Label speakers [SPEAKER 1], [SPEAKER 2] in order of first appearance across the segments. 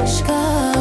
[SPEAKER 1] Başka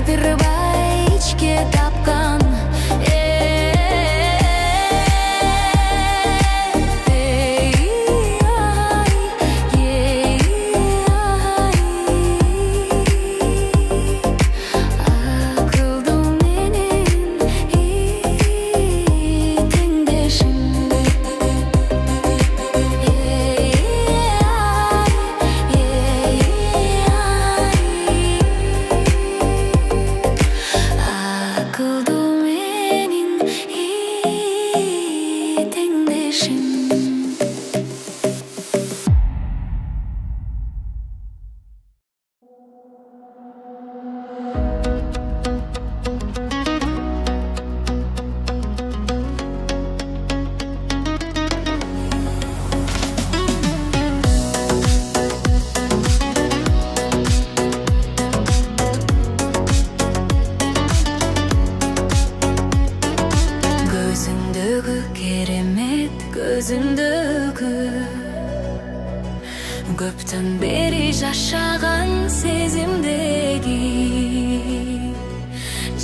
[SPEAKER 1] Кайдырбай ичке тапкан Көптөн бери жашаган сезимдеги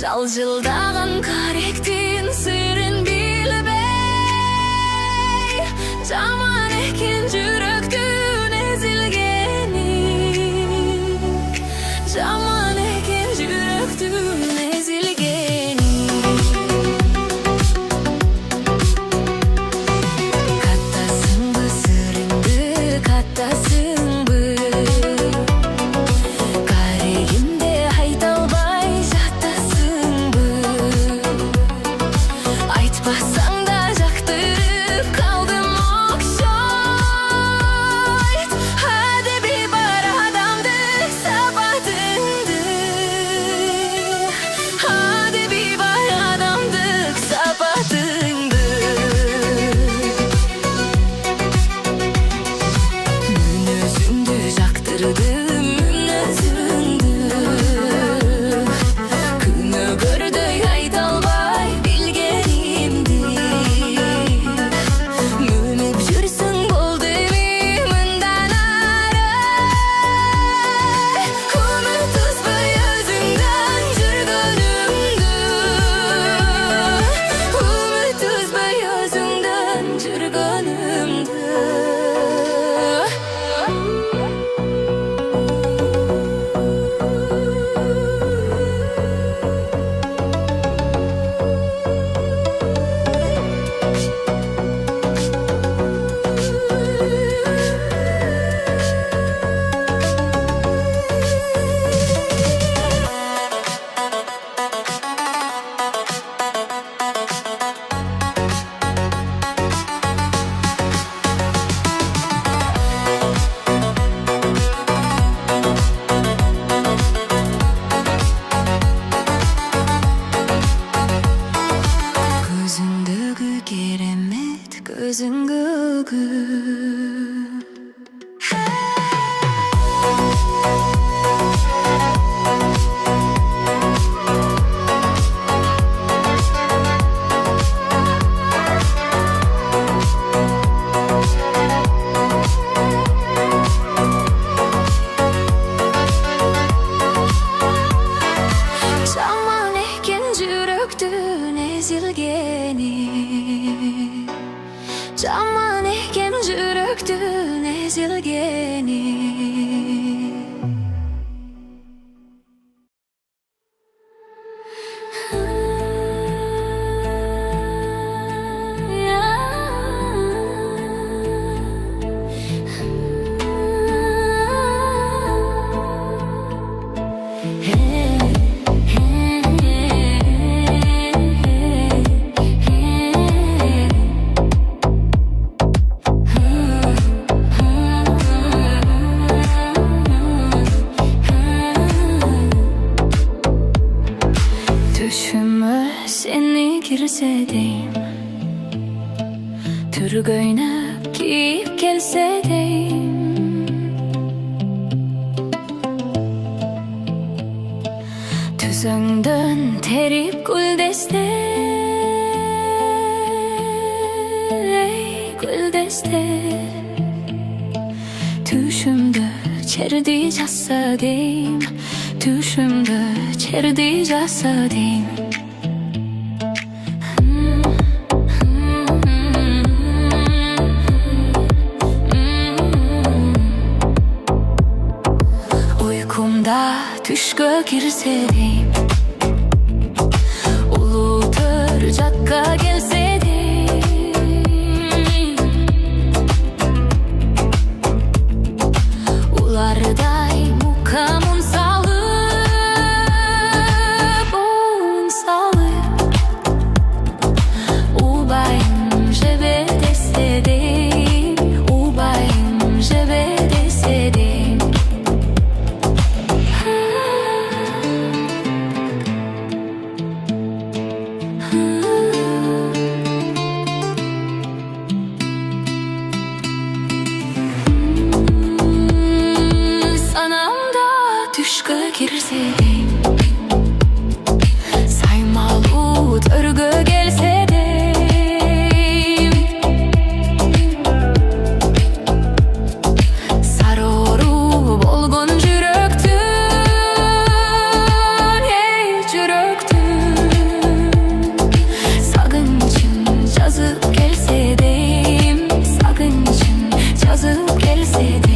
[SPEAKER 1] жалжылдаган каректин сырын билбей жаман экен жүрөктүн эзилгени жаман экен жүрөктүн эзилгени каттасыңбы сырыңды каттасыңбы карегимде айта албай жаттасыңбы айтпасаң да жактырып калдым окшой адеби бар адамдык сапатыңды адеби бар адамдык сапатыңды мүнөзүңдү жактырдым мүнөзүңдү күнөөгөрдөй айта албай билгенимди мөнүп жүрсүң болду эми мындан ары унутпай өзүңдөн жүргөнүмдү унутпай өзүңдөн жүргөнүмдү Көзүңдөгү керемет көзүңдөгү жаман экен жүрөктүн эзилгени жаман экен жүрөктүн эзилгени Düşüme seni girse deyim Türgöynep giyip gelse deyim Tüzüңдөн terip güldeste Güldeste Düşümdö çerdi jassa deyim Düşümde çerdi jasadım. Uykumda düşkö girsedim, ulutur jakka gelsedim, ularday mukamun salıp un salıp ubayım jebe desedim, ubayım jebe desedim. Sanamda düşkö girsedim, saymalı törgö gelsedim, sararıp olgun jüröktün, ey jüröktün, sagınçın жазып gelsedim, sagınçın жазып gelsedim.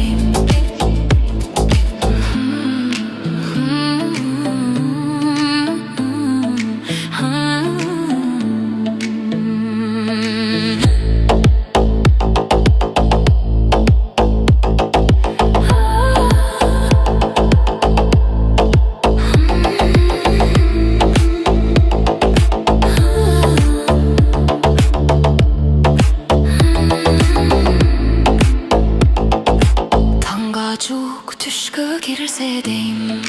[SPEAKER 1] Çok düşkö girsedim,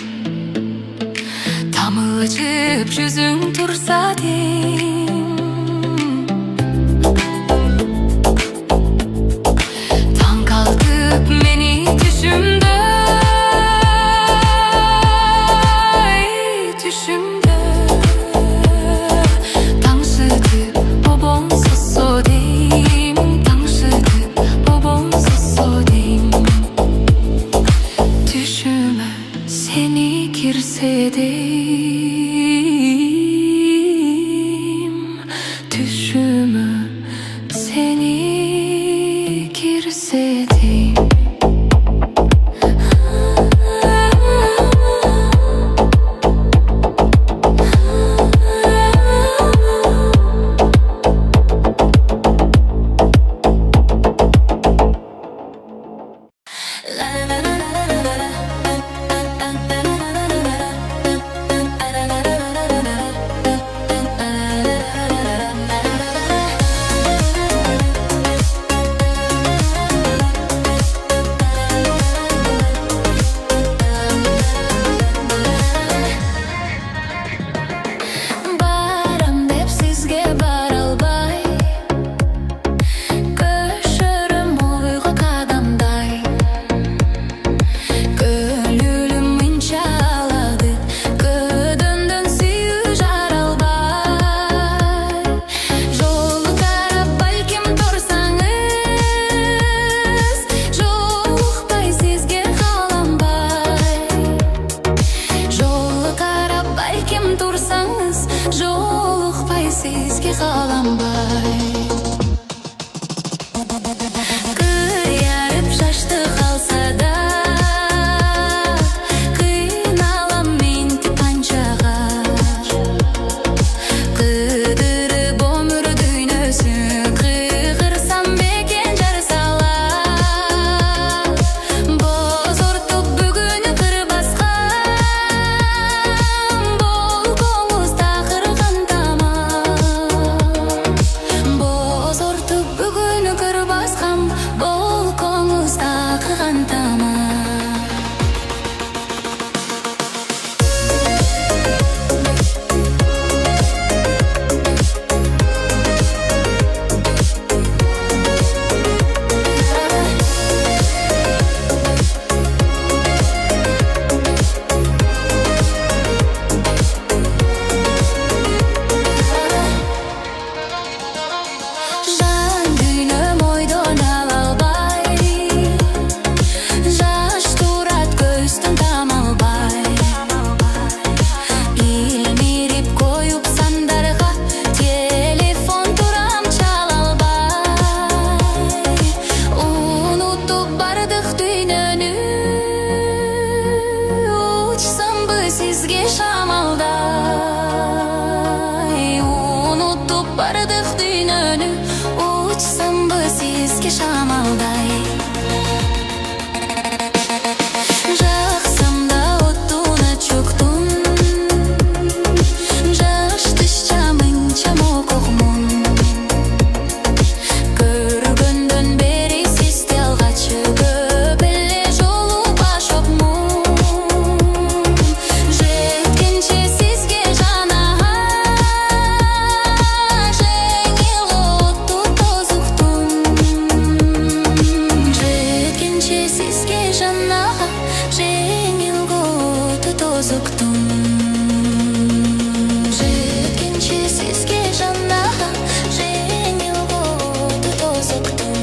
[SPEAKER 1] tamıcıp yüzün tursadim, tan kaldıp meni düşümde, düşümde, tangsıtıp bobon sosodim, tangsıtıp bobon sosodim. Düşüme seni girsedim, düşüme seni girsedim. Sizge kalanbay, kıyarıp şaştı kalsa da, kıynalam menti pançağa, kıdırıp ömür düynösün, kıgırsam beken jarsala, bozortup бүгүнү кырбаскан, бол коңуз такырган тамам. sizge şamalday. Unutup bardık dünyönü, uçsam bu sizge şamalday. Жақсамда отуна чоктун, жаштышча мынча мококмун. Көргөндөн бери сизди алгачы көп эле жолу башокмун. Жеткенче сизге жана жеңил отту тозуктун. Жеткенче сизге жана жеңил отту тозуктун. Жеткенче сизге жана жеңил отту тозуктун.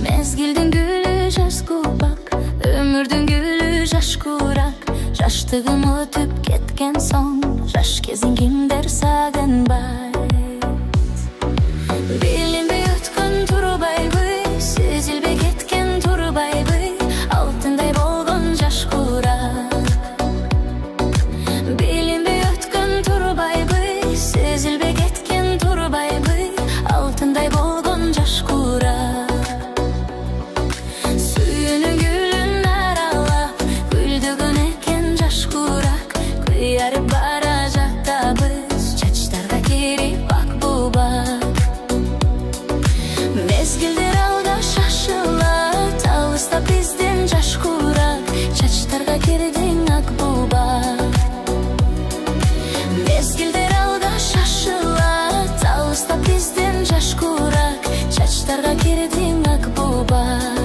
[SPEAKER 1] Mezgilдің гүлі жас кубак, өмірдің гүлі жаш курак. Жаштығым өтіп кеткен соң, жаш кезін кимдер сагынбай. Билинбей өткөн турбайбы, сезилбей кеткен турбайбы, алтындай болгон жаш курак. Билинбей өткөн турбайбы, сезилбей кеткен турбайбы, алтындай болгон жаш курак. Suyunun gülün aralap, güldüğün eken жаш курак. Kuyarıp baracakta biz, çaçlarga kirip bak bu bak. Mezgildir alda şaşılat, alısta bizden жаш курак. Çaçlarga kirdin ak bu bak. Mezgildir alda şaşılat, alısta bizden жаш курак. Çaçlarga kirdin ak bu bak.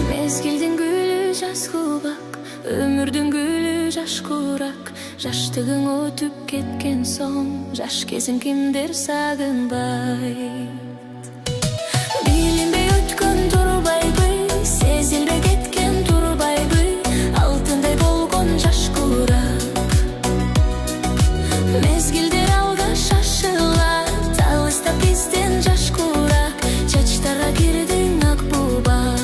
[SPEAKER 1] Mezgilдің gülü жас кубак, өмірдің gülü жаш курак. Жаштығың өтіп кеткен соң, жаш кезін кимдер сагынбай. Билинбей өткөн турбайбы, сезилбей кеткен турбайбы, алтындай болгон жаш курак. Мезгилдер алда шашылат, алыста бизден жаш курак. Чачтарга кирдиң ак бубак.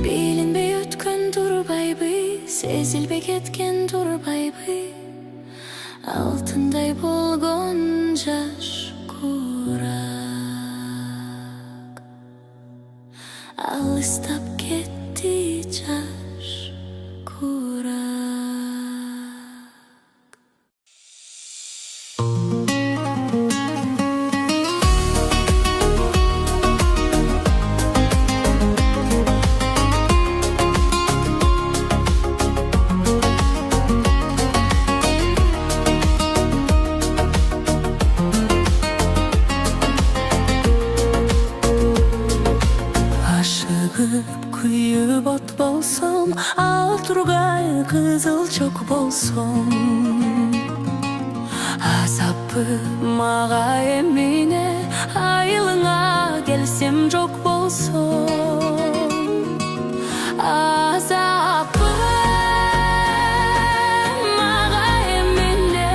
[SPEAKER 1] Bilinbey ötkön turbayby, sezilbey ketken turbayby, altınday bolgon жаш kurak. Alыстап кетти жаш kurak. Kuyup ot bolsam, al turgay kızıl çok bolsam. Azapı mağa emine, ayılına gelsem çok bolsam. Azapı mağa emine,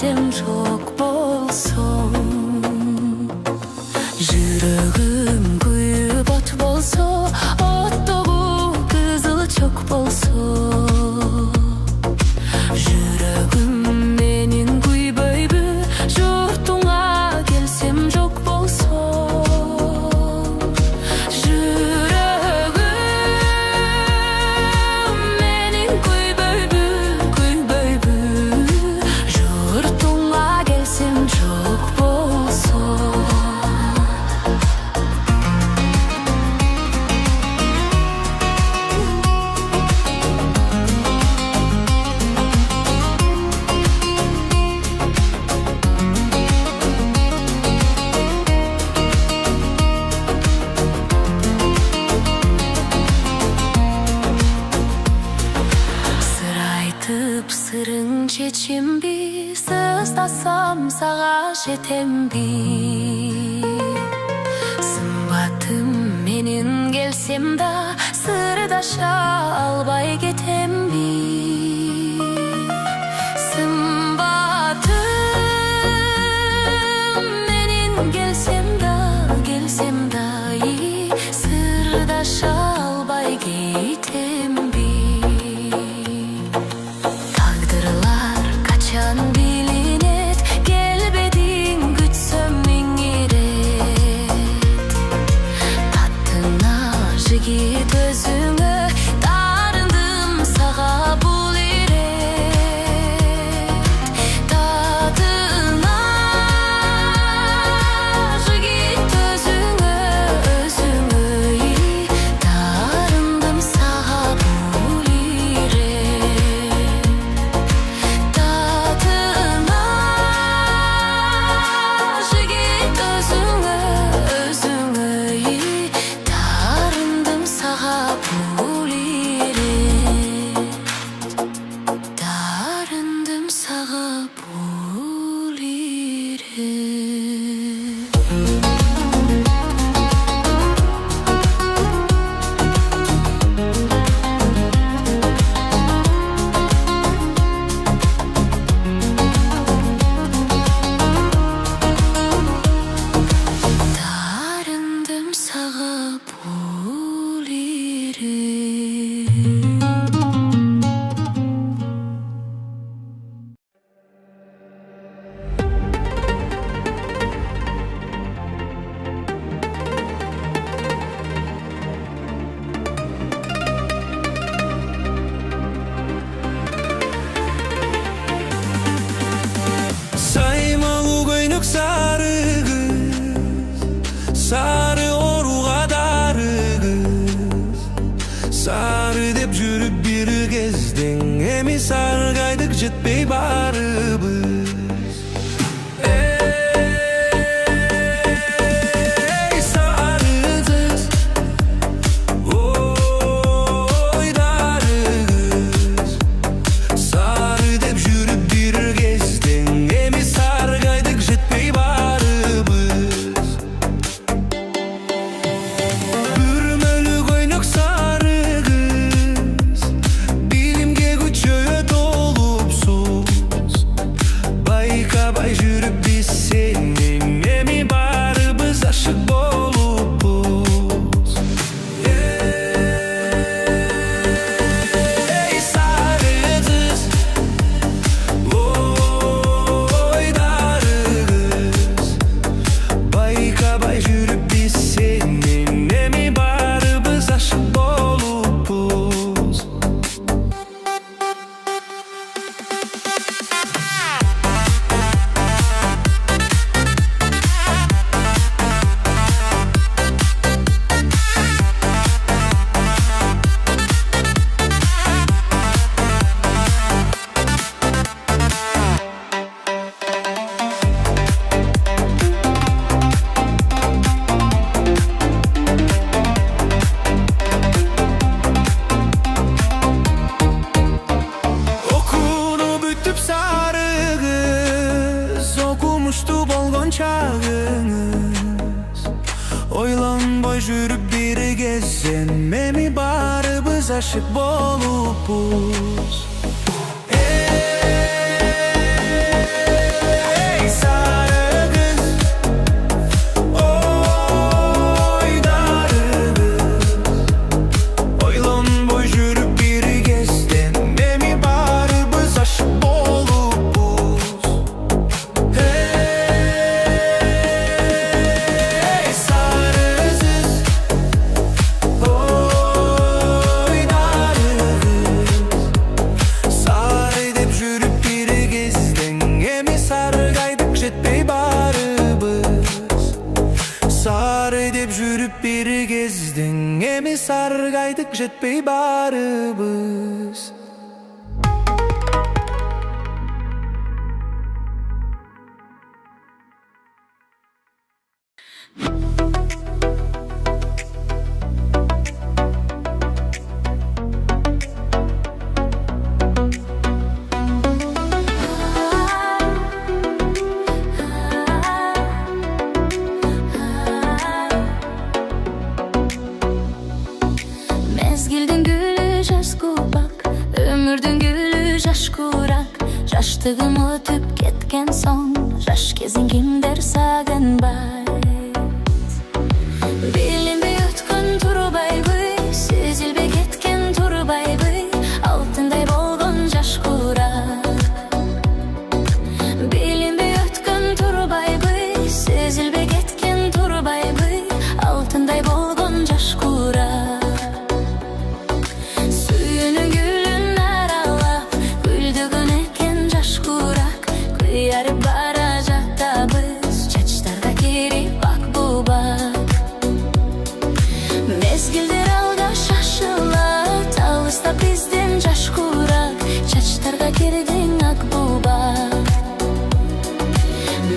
[SPEAKER 1] келсем жоқ болсоң. Жүрегім күйіп от болсо, оттогу кызыл чок болсо. Жүрегім менин күйбөйбү, журтуңа келсем жоқ болсоң. Сырың чечимби, сыздасам сага жетемби. Сымбатым менин келсем да, сырдаша албай кетемби. Сымбатым менин келсем да, сырдаша албай кетемби. Bilinет, келбедиң күтсөм миңирет. Таттына жигит өзүңө, дарындым сага бул ирет. Таттына жигит өзүңө, дарындым сага бул ирет. Дарындым сага бул ирет. Дарындым сага бул ирет. Дарындым сага бул ирет.
[SPEAKER 2] Saymалы көйнөк сары кыз, сары оруга дары кыз. Сары деп жүрүп бир кезден, эми саргайдык жетпей барыбыз. Эй, сары кыз, ой дары кыз. Сары деп жүрүп бир кезден, эми саргайдык жетпей барыбыз. Бүрмөлүү көйнөк сары кыз, билимге күчөйө толупсуз. Байкабай жүрүп биз сенен, эми барыбыз ашык болуппуз. Эй, сары кыз, ой дары кыз. Байкабай жүрүп биз сенен, эми барыбыз ашык болуппуз. Окууну бүтүп сары кыз, окумуштуу болгон чагыңыз. Ойлонбой жүрүп бир кезден, эми барыбыз ашык болуппуз. Эй, жүріп бері кездің, емес арғайдық жетпей барыбыз.
[SPEAKER 1] Mezgilдің гүлі жас көбақ, өмірдің гүлі жаш көрақ. Жаштығым өтіп кеткен соң, жаш кезін кімдер сағынбай. Білінбей өткен тұрбай бұй, сезілбей кеткен тұрбай бұй, алтындай болған жаш көрақ. Білінбей өткен тұрбай бұй, сезілбей кеткен тұрбай бұй, алтындай болған жаш көрақ. Yarı baracak da biz çaçlarda geri bak bu bak. Mezgildir alga şaşıla, talışta bizden caş kurak. Çaçlarda girdin ak bu bak.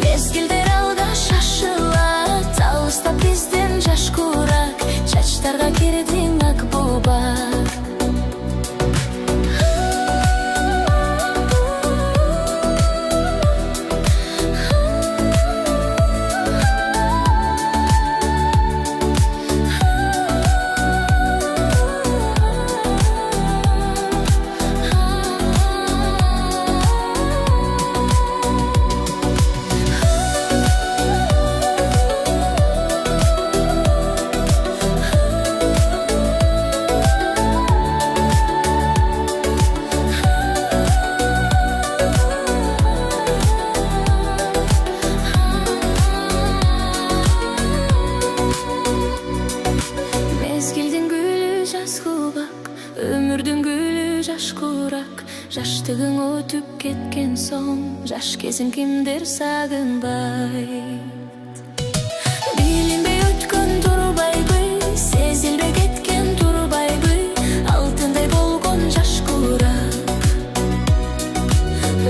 [SPEAKER 1] Mezgildir alga şaşıla, talışta bizden caş kurak. Çaçlarda girdin ak bu bak. Ömürdün gülü jaş kurak, jaştığın ötüp ketken son, jaş kezin kimdir sağınbay. Bilinbey ötken turbay bıy, sezilbey ketken turbay bıy, altınday bolgon jaş kurak.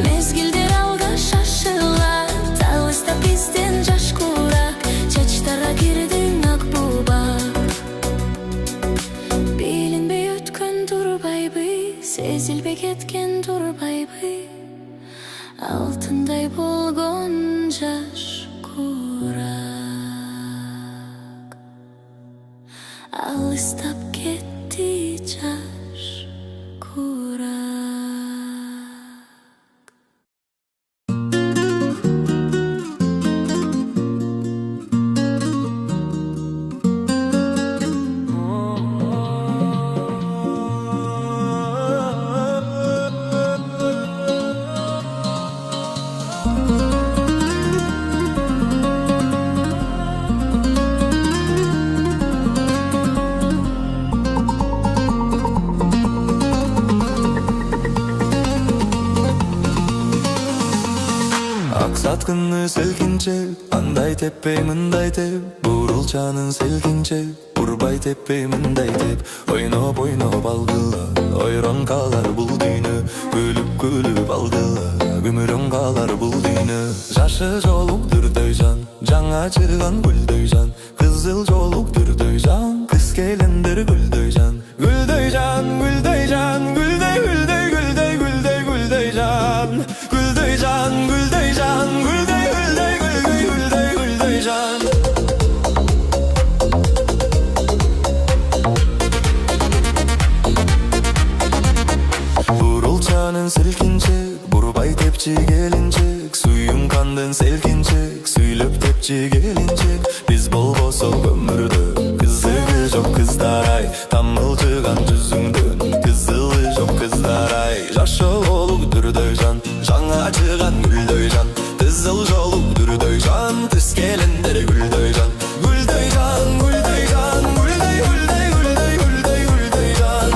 [SPEAKER 1] Mezgildir alga şaşıla, talışta bizden jaş kurak, çaçtara girdin ak bu bak. Sezilbey ketken turbay bıy, altınday bolgon jaş kurak. Alыстап кетти жаш kurak.
[SPEAKER 2] Аксаткынны селкинче, андай теппей мындай теп, бурулчанын селкинче, урбай теппей мындай теп, ойноп ойноп алгыла, ойрон калар бул дүйнө, күлүп алгыла, күмүрөң калар бул дүйнө. Жашы жолук дүрдөй жан, жаңа чырган гүлдөй жан, кызыл жолук дүрдөй жан, кыз келендер гүлдөй жан, гүлдөй жан, гүлдөй жан, гүлдөй гүлдөй гүлдөй гүлдөй гүлдөй жан, gülдөй жан, gülдөй жан, gülдөй gülдөй gülдөй gülдөй gülдөй жан. Burulçanın silkinçek, burbay tepçi gelinçek, suyum kandın selkinçek, süylöp tepçi gelinçek. Biz bol bosok ömürde, kızılı çok kızdaray, tamılçıgan жүзүңдөн, kızılı çok kızdaray. Жашы олук дүрдөй жан, жаңа чыган гүлдөй жан, кызыл жолук дүрдөй жан, түз келендер гүлдөй жан, гүлдөй жан, гүлдөй жан, гүлдөй гүлдөй гүлдөй гүлдөй гүлдөй жан,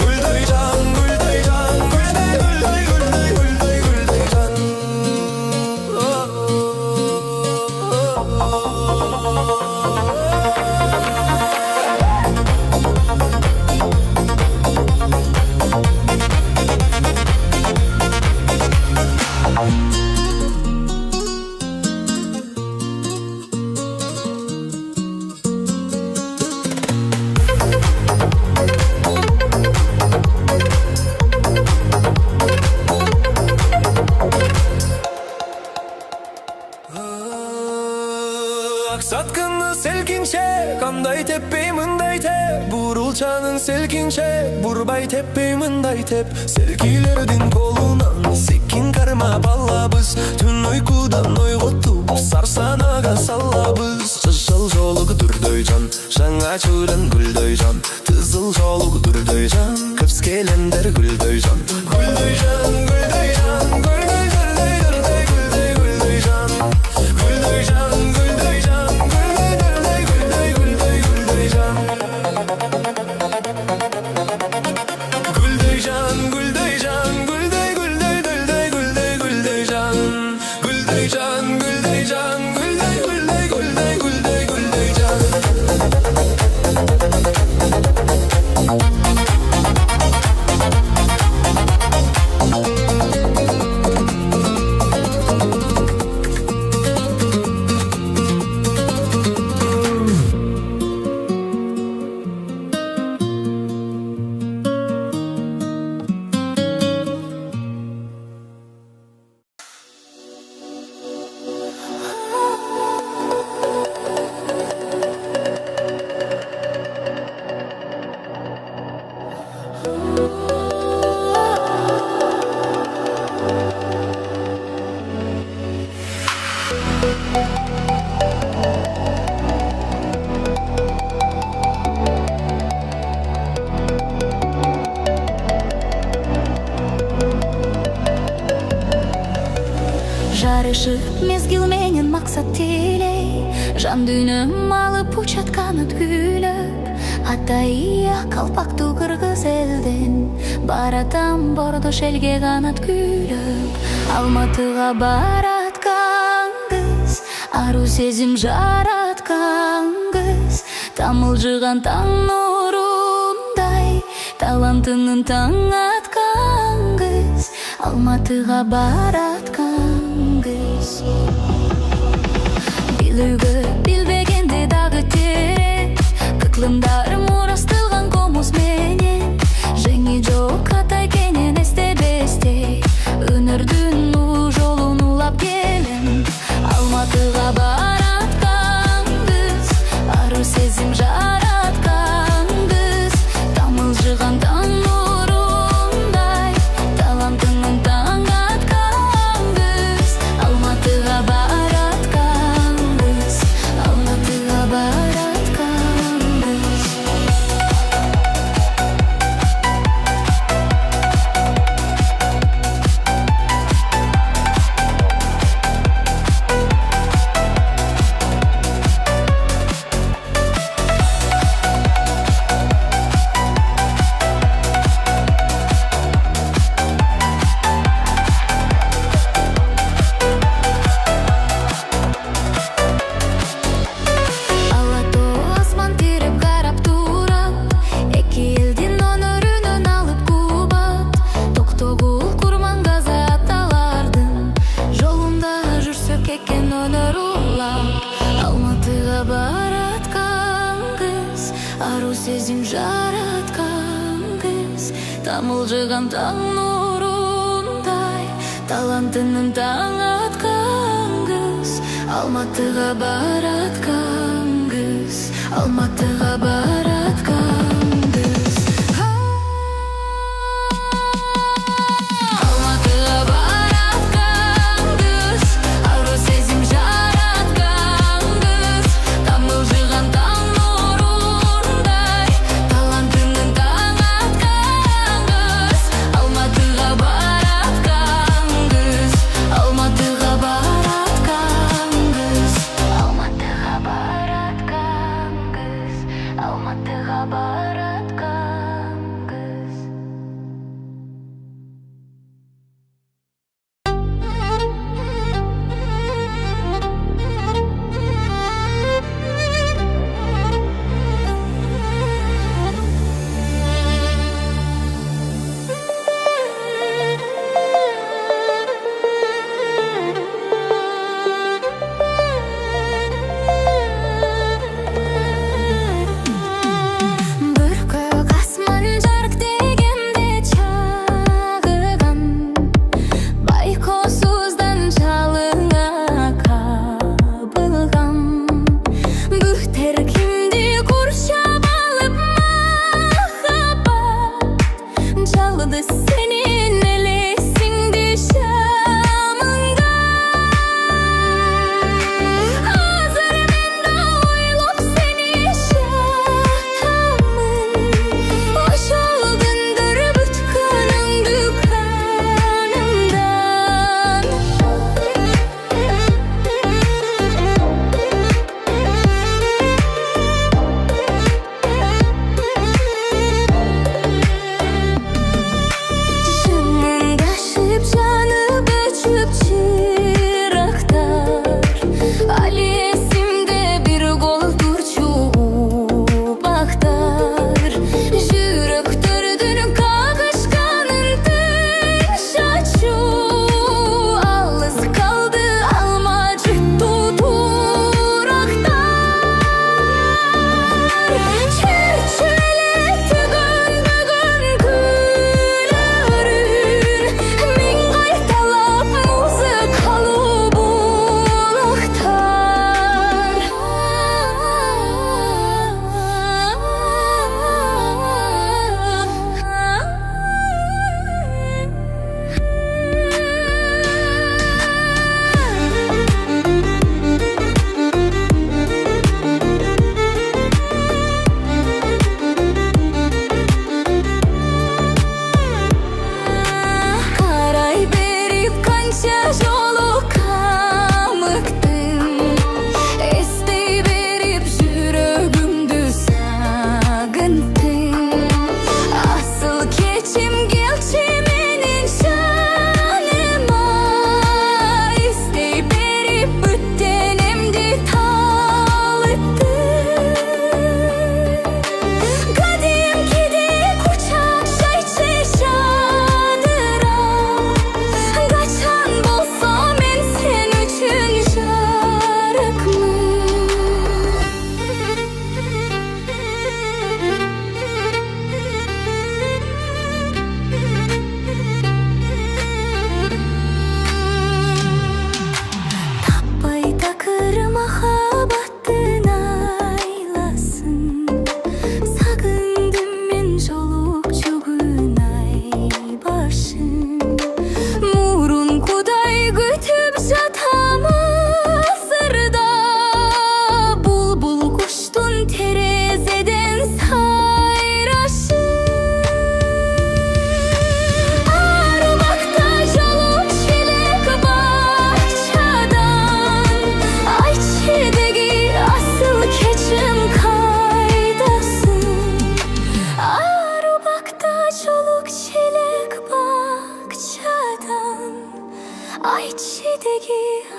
[SPEAKER 2] гүлдөй жан, гүлдөй жан, гүлдөй гүлдөй гүлдөй гүлдөй гүлдөй жан. Satkını selkinçe, kanday teppey mınday tep. Burulçanın selkinçe, burbay teppey mınday tep. Selkilerdin kolunan, sekin karma ballabız. Tün uykudan oygotup, sarsanaga sallabız. Жыл жолук дүрдөйжан, жаңа чүрін гүлдөйжан. Тызыл жолук дүрдөйжан, көпскелендер гүлдөйжан. Гүлдөйжан, гүлдөйжан, гүлдөй, гүлдөй, гүлдөй, гүлдөй, гүлдөйжан. Гүлдөйжан, гүлдөйжан, гүлдөй, гүлдөй, гүлдөй, гүлдөй, гүлдөйжан. Гүлдөйжан, гүлдөйжан, гүлдөй, гүлдөй, гүлдөй, гүлдөй, гүлдөйжан. Гүлдөйжан, гүлдөйжан, гүлдөй, гүлдөй, гүлдөй, гүлдөй, гүлдөйжан.
[SPEAKER 1] Жарышып мезгил менен максат телей, жан дүйнөм алып учат канат күйлөп. Атайя калпактуу кыргыз элден, баратам бордош элге канат күйлөп. Алматыга бараткан кыз, ару сезим жараткан кыз. Тамылжыган таң нурундай, талантынын таң аткан кыз. Алматыга бараткан кыз. Билүүгө билбегенде дагы терең, кыклымдарым урастылган комуз менен. Жеңи жок атай кенен эстебестей, өнөрдүн жолун улап келем. Алматыга бараткан кыз, ару сезим жараткан кыз. Тамылжыган таң нурундай, талантынын таң аткан кыз. Алматыга бараткан кыз, Алматыга бараткан кыз. Сезим жараткан кыз, тамылжыган таң нурундай, талантынын таң аткан кыз. Алматыга бараткан кыз, Алматыга бараткан кыз. Алматыга бараткан кыз, ару сезим жараткан кыз. Тамылжыган таң Алматыга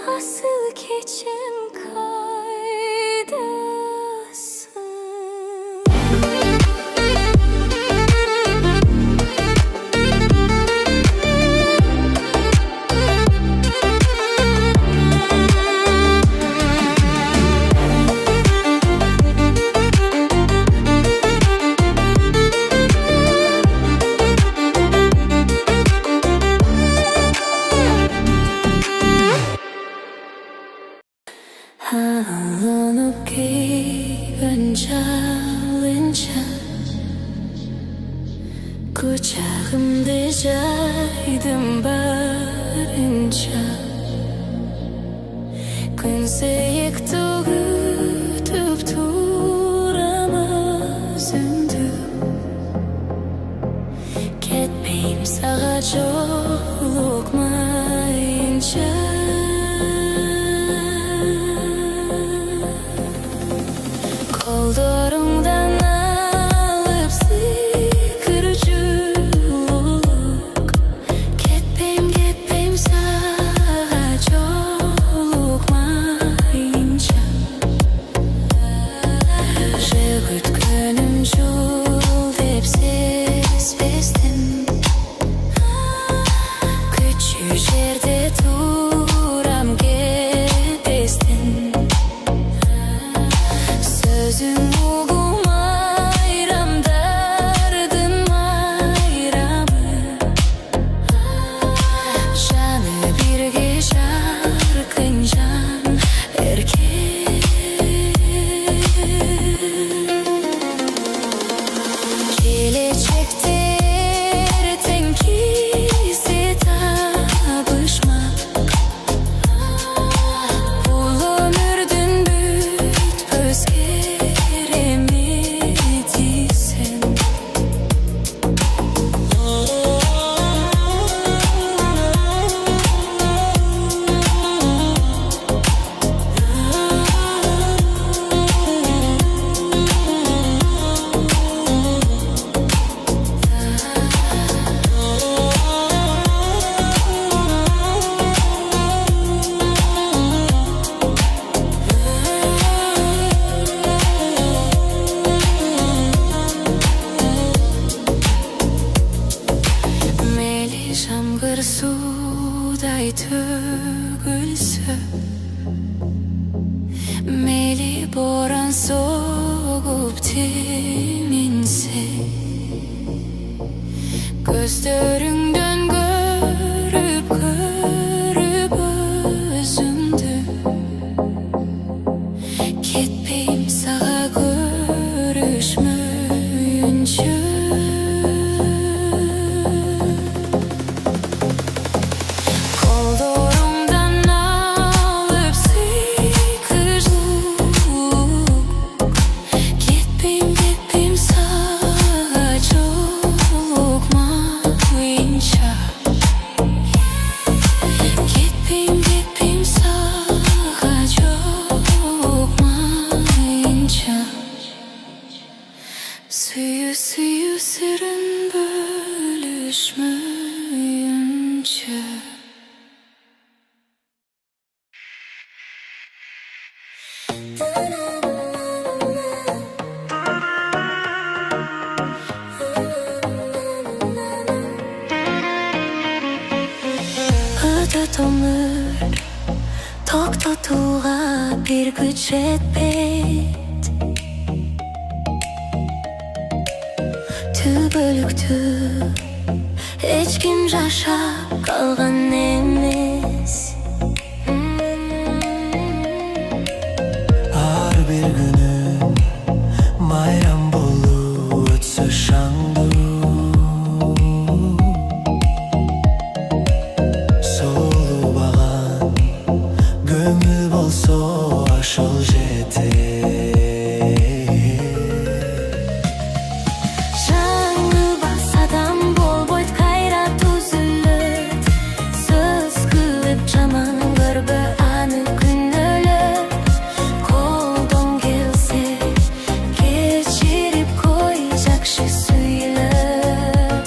[SPEAKER 1] asıl keçim kaydasın. Alınıp giyince kucağımda caydım barınca. Künzeyik tüp turamaz ündüm. Ketmeyim sağa jolukmayınca. Kollarımdan alıp sıkırcılık. Ketmeyim sağa jolukmayınca. Жігіт күнім жол деп сезбестім. Күтші жерде турам кетпестін. Sözün oğum ayram dardın ayramı. Canı birge şarkın can erkek. Gelecekte erten kisi tabışmak. Bul ömürdün büt özgeremediysen. Meli jamgır suday tөгülsө. Meli boran soğup teminse. Gözlerinden görüp özümdü. Ketmeyim sağa görüşmeyince. Kollarımdan alıp sıkırcılık. Ketmeyim sağa jolukmayınca. Ketmeyim sağa jolukmayınca. Suyu sırın bölüşmeyince. Öde ömür toktatuğa bir güç etmedi. Tübölüktü hiç kim yaşap kalgan emes.
[SPEAKER 2] Har bir günüm bayram bolup ötsö şandı. Solubağan gömül bolso aşol jeter.
[SPEAKER 1] Жаңыл басадан болбойт кайрат үзүлөт. Сөз кылып жаман көрбө аны күнөөлөп. Колдон келсе кечирип кой жакшы сүйлөп.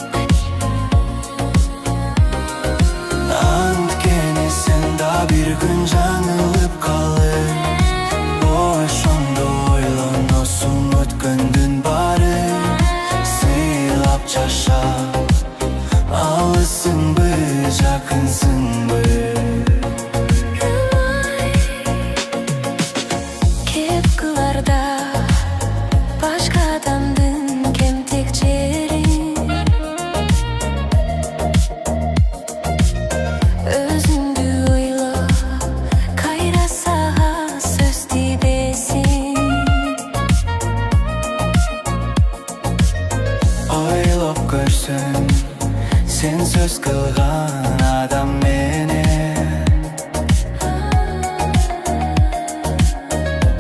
[SPEAKER 2] Antkeni sen da bir gün жаңылып қалып, ошондо ойлоносуң өткөндүн баары. Сыйлап жашап алысыңбы, жакынсыңбы?
[SPEAKER 1] Кеп кыларда башка адамдын кемтик жерин, өзүңдү ойло, кайра сага сөз тийбесин.
[SPEAKER 2] Ойлоп көрсөң, сен сөз кылган адам менен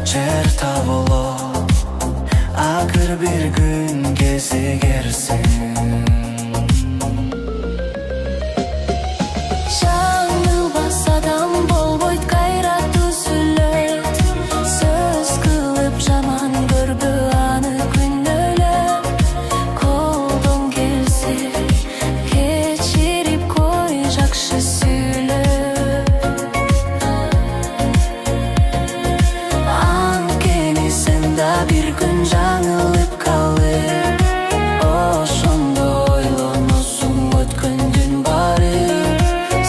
[SPEAKER 2] жер табыло, акыр бир күн кезигерсиң.
[SPEAKER 1] Жаңылбас адам болбойт, кайра түзүлөт. Сөз кылып жаман көрбө аны күнөөлөп. Колдон келсе кечирип кой, жакшы сүйлөп. Анткени сен да бир күн жаңылып калып, ошондо ойлоносуң өткөндүн баары.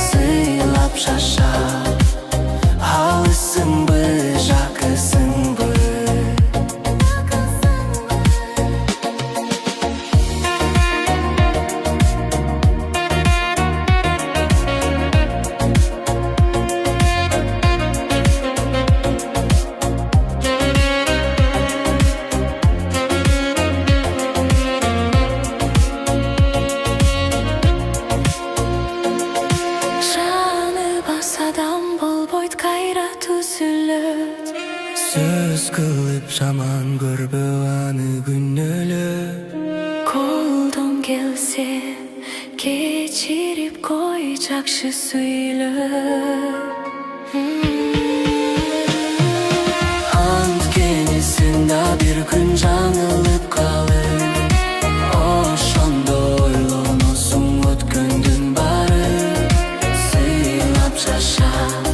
[SPEAKER 1] Сыйлап жашап алысыңбы, жакысыңбы? Жаңылбас адам болбойт, кайра түзүлөт.
[SPEAKER 2] Сөз кылып жаман көрбө аны күнөөлөп.
[SPEAKER 1] Колдон келсе кечирип кой, жакшы сүйлөп.
[SPEAKER 2] Анткени сен да бир күн жаңылып калып, ошондо ойлоносуң өткөндүн баары. Сыйлап жашап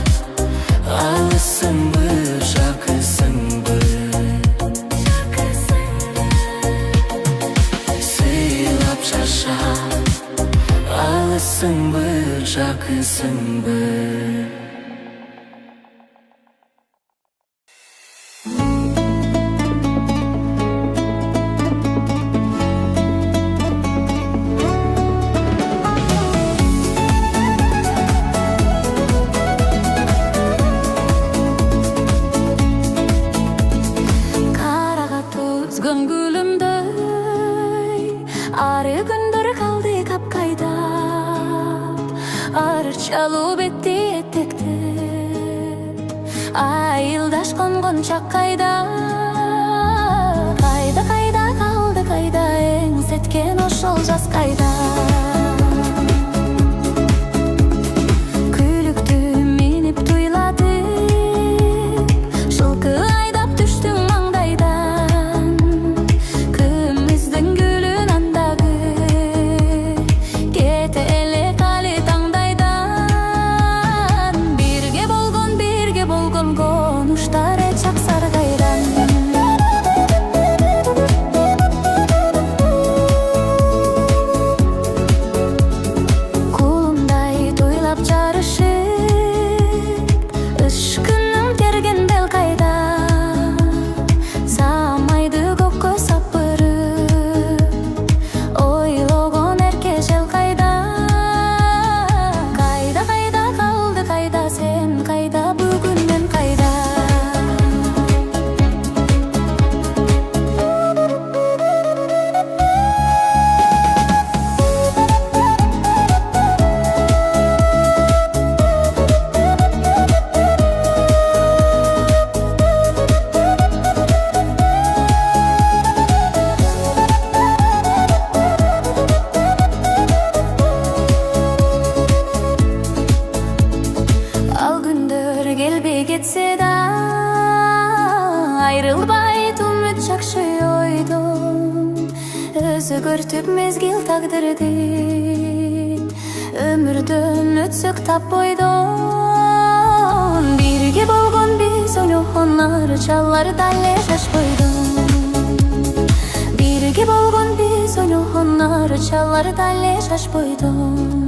[SPEAKER 2] алысыңбы, жакысыңбы? Сыйлап жашап алысыңбы, жакысыңбы?
[SPEAKER 1] Карага түзгөн гүлүмдөй, ары күндөр калды капкайдап. Арчалуу бетти этектеп, айылдаш конгон чак кайда? Кайда, кайда калды, кайда эңсеткен ошол жаз кайда? Күйлүктү минип туйладып, жылкы айдап түштүң маңдайдан. Күмүздүн гүлүн андагы, кете эле кали таңдайдан. Бирге болгон конуштар чак саргайдан. Кулумдай тойлап жарышып, ышкыным терген бел кайда? Самайды көккө сапырып, ойлогон эрке жел кайда? Кайда, кайда калды, кайда сен, кайда бүгүн мен кайда? Ал күндөр келбей кетсе да, айрылбайт үмүт жакшы ойдон. Өзгөртүп мезгил тагдырды, өмүрдөн өтсөк тап бойдон. biz oynoğonlar çalar dalle şaşboydum. Birge bolgon biz oynoğonlar çalar dalle şaşboydum.